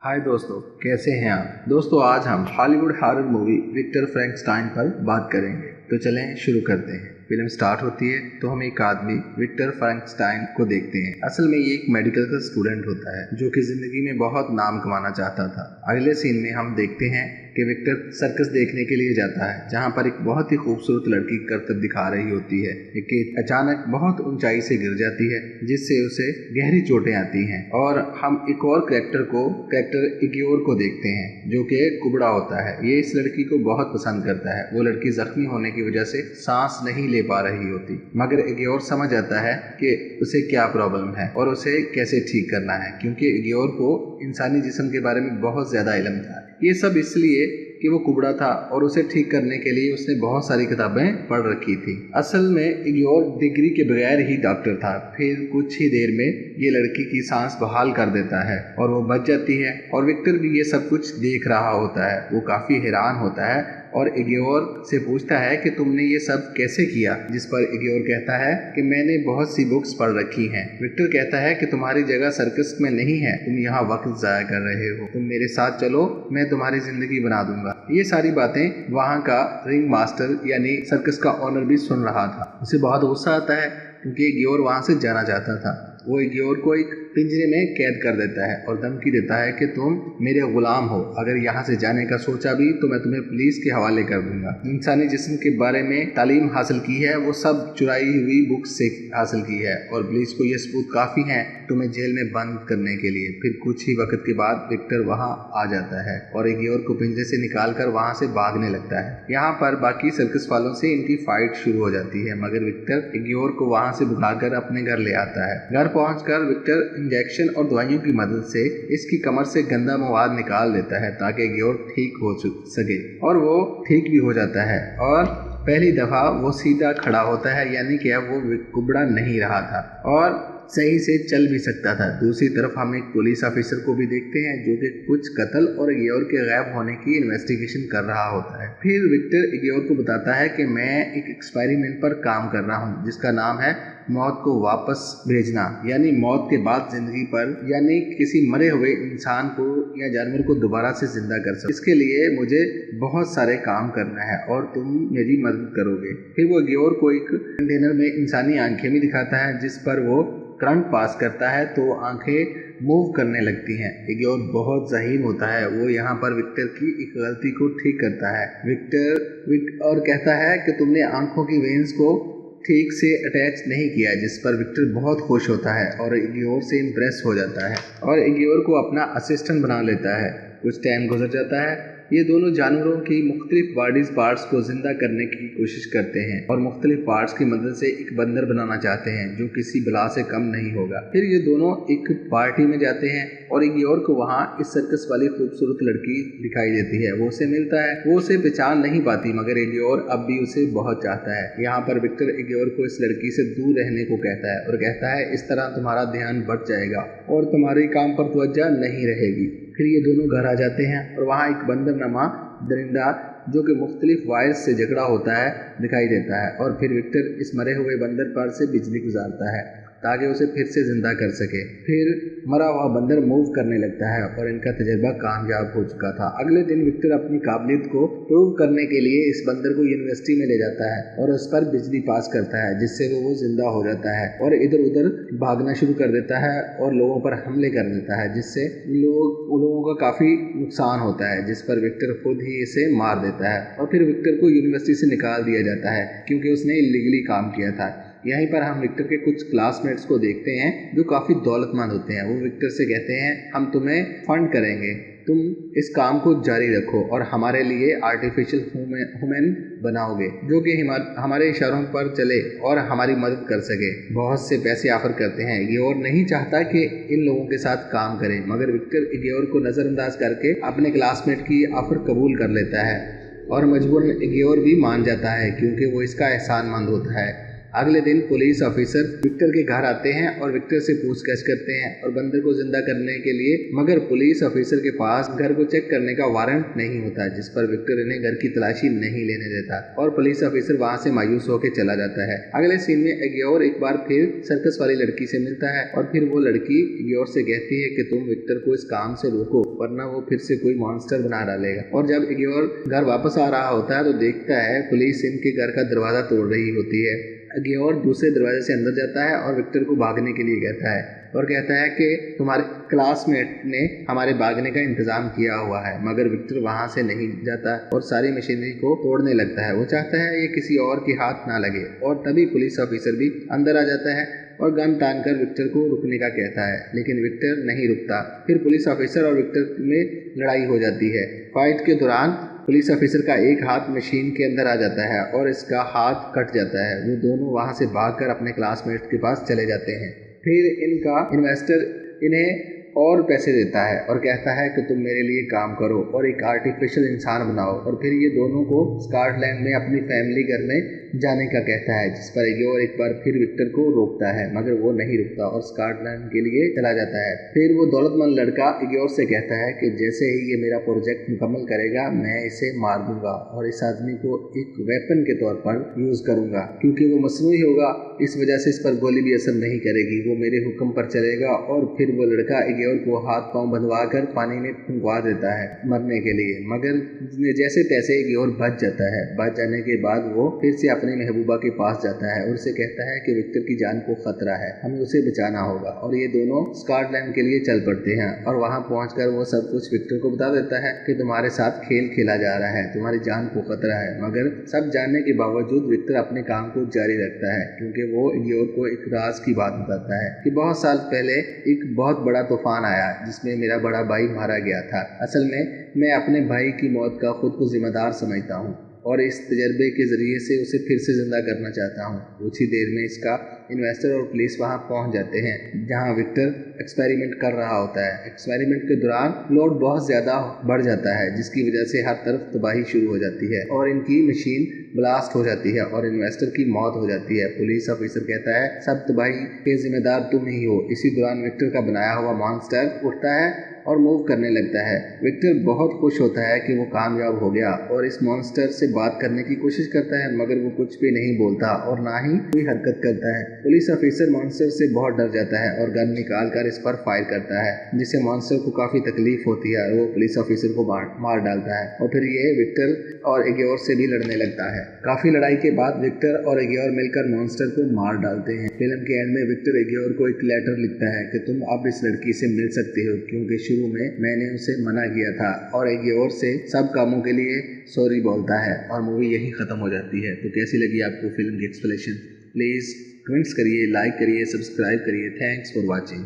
हाय दोस्तों, कैसे हैं आप। दोस्तों आज हम हॉलीवुड हॉरर मूवी विक्टर फ्रैंकस्टाइन पर बात करेंगे। तो चलें शुरू करते हैं। फिल्म स्टार्ट होती है तो हम एक आदमी विक्टर फ्रैंकस्टाइन को देखते हैं। असल में ये एक मेडिकल का स्टूडेंट होता है जो कि जिंदगी में बहुत नाम कमाना चाहता था। अगले सीन में हम देखते हैं कि विक्टर सर्कस देखने के लिए जाता है जहाँ पर एक बहुत ही खूबसूरत लड़की करतब दिखा रही होती है कि अचानक बहुत ऊंचाई से गिर जाती है जिससे उसे गहरी चोटें आती हैं। और हम एक और कैरेक्टर इग्योर को देखते हैं जो कि कुबड़ा होता है। ये इस लड़की को बहुत पसंद करता है। वो लड़की जख्मी होने की वजह से सांस नहीं ले पा रही होती, मगर इग्योर समझ आता है कि उसे क्या प्रॉब्लम है और उसे कैसे ठीक करना है, क्योंकि इग्योर को इंसानी जिस्म के बारे में बहुत ज्यादा इल्म था। ये सब इसलिए कि वो कुबड़ा था और उसे ठीक करने के लिए उसने बहुत सारी किताबें पढ़ रखी थी। असल में इग्योर डिग्री के बगैर ही डॉक्टर था। फिर कुछ ही देर में ये लड़की की सांस बहाल कर देता है और वो बच जाती है और विक्टर भी ये सब कुछ देख रहा होता है। वो काफी हैरान होता है और इग्योर से पूछता है कि तुमने ये सब कैसे किया, जिस पर इग्योर कहता है कि मैंने बहुत सी बुक्स पढ़ रखी हैं। विक्टर कहता है कि तुम्हारी जगह सर्कस में नहीं है, तुम यहाँ वक्त जाया कर रहे हो, तुम मेरे साथ चलो, मैं तुम्हारी जिंदगी बना दूंगा। ये सारी बातें वहाँ का रिंग मास्टर यानी सर्कस का ऑनर भी सुन रहा था। उसे बहुत गुस्सा आता है क्योंकि इग्योर वहाँ से जाना चाहता था। वो इग्योर को एक पिंजरे में कैद कर देता है और धमकी देता है कि तुम मेरे गुलाम हो, अगर यहाँ से जाने का सोचा भी तो मैं तुम्हें पुलिस के हवाले कर दूंगा। इंसानी जिस्म के बारे में तालीम हासिल की है, वो सब चुराई हुई बुक से हासिल की है और पुलिस को ये सबूत काफी है तुम्हें जेल में बंद करने के लिए। फिर कुछ ही वक्त के बाद विक्टर वहाँ आ जाता है और इग्योर को पिंजरे से निकाल कर वहाँ से भागने लगता है। यहाँ पर बाकी सर्कस वालों से इनकी फाइट शुरू हो जाती है, मगर विक्टर इग्योर को वहाँ से भगाकर अपने घर ले आता है। घर पहुंचकर विक्टर इंजेक्शन और दवाइयों की मदद से इसकी कमर से गंदा मवाद निकाल देता है ताकि इग्योर ठीक हो सके, और वो ठीक भी हो जाता है और पहली दफा वो सीधा खड़ा होता है, यानी कि अब वो कुबड़ा नहीं रहा था और सही से चल भी सकता था। दूसरी तरफ हम एक पुलिस ऑफिसर को भी देखते हैं जो कि कुछ कत्ल और इग्योर के गायब होने की इन्वेस्टिगेशन कर रहा होता है। फिर विक्टर इग्योर को बताता है कि मैं एक एक्सपेरिमेंट पर काम कर रहा हूँ जिसका नाम है मौत को वापस भेजना, यानी मौत के बाद जिंदगी पर, यानी किसी मरे हुए इंसान को या जानवर को दोबारा से जिंदा कर सकते। इसके लिए मुझे बहुत सारे काम करना है और तुम मेरी मदद करोगे। फिर वो इग्योर को एक कंटेनर में इंसानी आंखें भी दिखाता है जिस पर वो करंट पास करता है तो आंखें मूव करने लगती हैं। इग्योर बहुत ज़हीन होता है। वो यहाँ पर विक्टर की एक गलती को ठीक करता है। विक्टर और कहता है कि तुमने आंखों की वेन्स को ठीक से अटैच नहीं किया, जिस पर विक्टर बहुत खुश होता है और इग्योर से इम्प्रेस हो जाता है और इग्योर को अपना असिस्टेंट बना लेता है। कुछ टाइम गुजर जाता है। ये दोनों जानवरों की मुख्तलिफ बॉडी पार्ट्स को जिंदा करने की कोशिश करते हैं और मुख्तलिफ पार्ट्स की मदद से एक बंदर बनाना चाहते हैं जो किसी बला से कम नहीं होगा। फिर ये दोनों एक पार्टी में जाते हैं और इग्योर को वहाँ इस सर्कस वाली खूबसूरत लड़की दिखाई देती है। वो उसे मिलता है। वो उसे पहचान नहीं पाती, मगर इग्योर अब भी उसे बहुत चाहता है। यहाँ पर विक्टर इग्योर को इस लड़की से दूर रहने को कहता है और कहता है इस तरह तुम्हारा ध्यान बढ़ जाएगा और तुम्हारे काम पर तवज्जो नहीं रहेगी। फिर ये दोनों घर आ जाते हैं और वहाँ एक बंदरनमा दरिंदा जो कि मुख्तलिफ वायर्स से झगड़ा होता है दिखाई देता है और फिर विक्टर इस मरे हुए बंदर पर से बिजली गुजारता है ताकि उसे फिर से जिंदा कर सके। फिर मरा हुआ बंदर मूव करने लगता है और इनका तजर्बा कामयाब हो चुका था। अगले दिन विक्टर अपनी काबिलियत को प्रूव करने के लिए इस बंदर को यूनिवर्सिटी में ले जाता है और उस पर बिजली पास करता है जिससे वो जिंदा हो जाता है और इधर उधर भागना शुरू कर देता है और लोगों पर हमले कर देता है, जिससे लोगों का काफ़ी नुकसान होता है, जिस पर विक्टर खुद ही इसे मार देता है और फिर विक्टर को यूनिवर्सिटी से निकाल दिया जाता है क्योंकि उसने इलीगली काम किया था। यहीं पर हम विक्टर के कुछ क्लासमेट्स को देखते हैं जो काफ़ी दौलतमंद होते हैं। वो विक्टर से कहते हैं हम तुम्हें फंड करेंगे, तुम इस काम को जारी रखो और हमारे लिए आर्टिफिशियल ह्यूमन बनाओगे जो कि हमारे इशारों पर चले और हमारी मदद कर सके। बहुत से पैसे ऑफर करते हैं। इग्योर नहीं चाहता कि इन लोगों के साथ काम करें, मगर विक्टर इग्योर को नज़रअंदाज करके अपने क्लासमेट की ऑफर कबूल कर लेता है और मजबूरन इग्योर भी मान जाता है क्योंकि वो इसका एहसानमंद होता है। अगले दिन पुलिस ऑफिसर विक्टर के घर आते हैं और विक्टर से पूछताछ करते हैं और बंदर को जिंदा करने के लिए, मगर पुलिस ऑफिसर के पास घर को चेक करने का वारंट नहीं होता, जिस पर विक्टर इन्हें घर की तलाशी नहीं लेने देता और पुलिस ऑफिसर वहां से मायूस होकर चला जाता है। अगले सीन में एग्योर एक बार फिर सर्कस वाली लड़की से मिलता है और फिर वो लड़की एग्योर से कहती है कि तुम विक्टर को इस काम से रोको वरना वो फिर से कोई मॉन्स्टर बना डालेगा। और जब एग्योर घर वापस आ रहा होता है तो देखता है पुलिस इनके घर का दरवाजा तोड़ रही होती है। एग्योर दूसरे दरवाजे से अंदर जाता है और विक्टर को भागने के लिए कहता है और कहता है कि तुम्हारे क्लासमेट ने हमारे भागने का इंतजाम किया हुआ है, मगर विक्टर वहां से नहीं जाता और सारी मशीनरी को तोड़ने लगता है। वो चाहता है ये किसी और के हाथ ना लगे और तभी पुलिस ऑफिसर भी अंदर आ जाता है और गन तान कर विक्टर को रुकने का कहता है, लेकिन विक्टर नहीं रुकता। फिर पुलिस ऑफिसर और विक्टर में लड़ाई हो जाती है। फाइट के दौरान पुलिस ऑफिसर का एक हाथ मशीन के अंदर आ जाता है और इसका हाथ कट जाता है। वो दोनों वहां से भागकर अपने क्लासमेट के पास चले जाते हैं। फिर इनका इन्वेस्टर इन्हें और पैसे देता है और कहता है कि तुम मेरे लिए काम करो और एक आर्टिफिशियल इंसान बनाओ, और फिर ये दोनों को स्कॉटलैंड में अपनी फैमिली घर में जाने का कहता है, जिस पर एग्योर एक बार फिर विक्टर को रोकता है, मगर वो नहीं रुकता और स्कॉटलैंड के लिए चला जाता है। फिर वो दौलतमंद लड़का एग्योर से कहता है कि जैसे ही ये मेरा प्रोजेक्ट मुकम्मल करेगा मैं इसे मार दूंगा और इस आदमी को एक वेपन के तौर पर यूज करूंगा, क्योंकि वो मसनूई होगा, इस वजह से इस पर गोली भी असर नहीं करेगी, वो मेरे हुक्म पर चलेगा। और फिर वो लड़का एग्योर को हाथ पांव बंधवा कर पानी में फुंकवा देता है मरने के लिए, मगर जैसे तैसे एग्योर बच जाता है। बच जाने के बाद वो फिर से अपनी महबूबा के पास जाता है और उसे कहता है कि विक्टर की जान को खतरा है, हमें उसे बचाना होगा। और ये दोनों स्कॉटलैंड के लिए चल पड़ते हैं और वहां पहुंचकर वो सब कुछ विक्टर को बता देता है कि तुम्हारे साथ खेल खेला जा रहा है, तुम्हारी जान को खतरा है। मगर सब जानने के बावजूद विक्टर अपने काम को जारी रखता है, क्योंकि वो एग्योर को एक राज की बात बताता है कि बहुत साल पहले एक बहुत बड़ा तूफान आया जिसमें मेरा बड़ा भाई मारा गया था। असल में मैं अपने भाई की मौत का खुद को जिम्मेदार समझता हूँ और इस तजर्बे के जरिए से उसे फिर से जिंदा करना चाहता हूँ। कुछ ही देर में इसका इन्वेस्टर और पुलिस वहां पहुंच जाते हैं जहां विक्टर एक्सपेरिमेंट कर रहा होता है। एक्सपेरिमेंट के दौरान लोड बहुत ज्यादा बढ़ जाता है, जिसकी वजह से हर तरफ तबाही शुरू हो जाती है और इनकी मशीन ब्लास्ट हो जाती है और इन्वेस्टर की मौत हो जाती है। पुलिस ऑफिसर कहता है सब तबाही के जिम्मेदार तुम ही हो। इसी दौरान विक्टर का बनाया हुआ मॉन्स्टर उठता है और मूव करने लगता है। विक्टर बहुत खुश होता है कि वो कामयाब हो गया और इस मॉन्स्टर से बात करने की कोशिश करता है, मगर वो कुछ भी नहीं बोलता और ना ही कोई हरकत करता है। पुलिस ऑफिसर मॉन्स्टर से बहुत डर जाता है और गन निकाल कर इस पर फायर करता है, जिससे मॉन्स्टर को काफी तकलीफ होती है और वो पुलिस ऑफिसर को मार डालता है और फिर ये विक्टर और एग्योर से भी लड़ने लगता है। काफी लड़ाई के बाद विक्टर और एग्योर मिलकर मॉन्स्टर को मार डालते हैं। फिल्म के एंड में विक्टर एग्योर को एक लेटर लिखता है कि तुम अब इस लड़की से मिल सकते हो, क्योंकि शुरू में मैंने उसे मना किया था, और एग्योर से सब कामों के लिए सॉरी बोलता है और मूवी यही खत्म हो जाती है। तो कैसी लगी आपको फिल्म की एक्सप्लेनेशन? प्लीज कमेंट्स करिए, लाइक करिए, सब्सक्राइब करिए। Thanks for watching.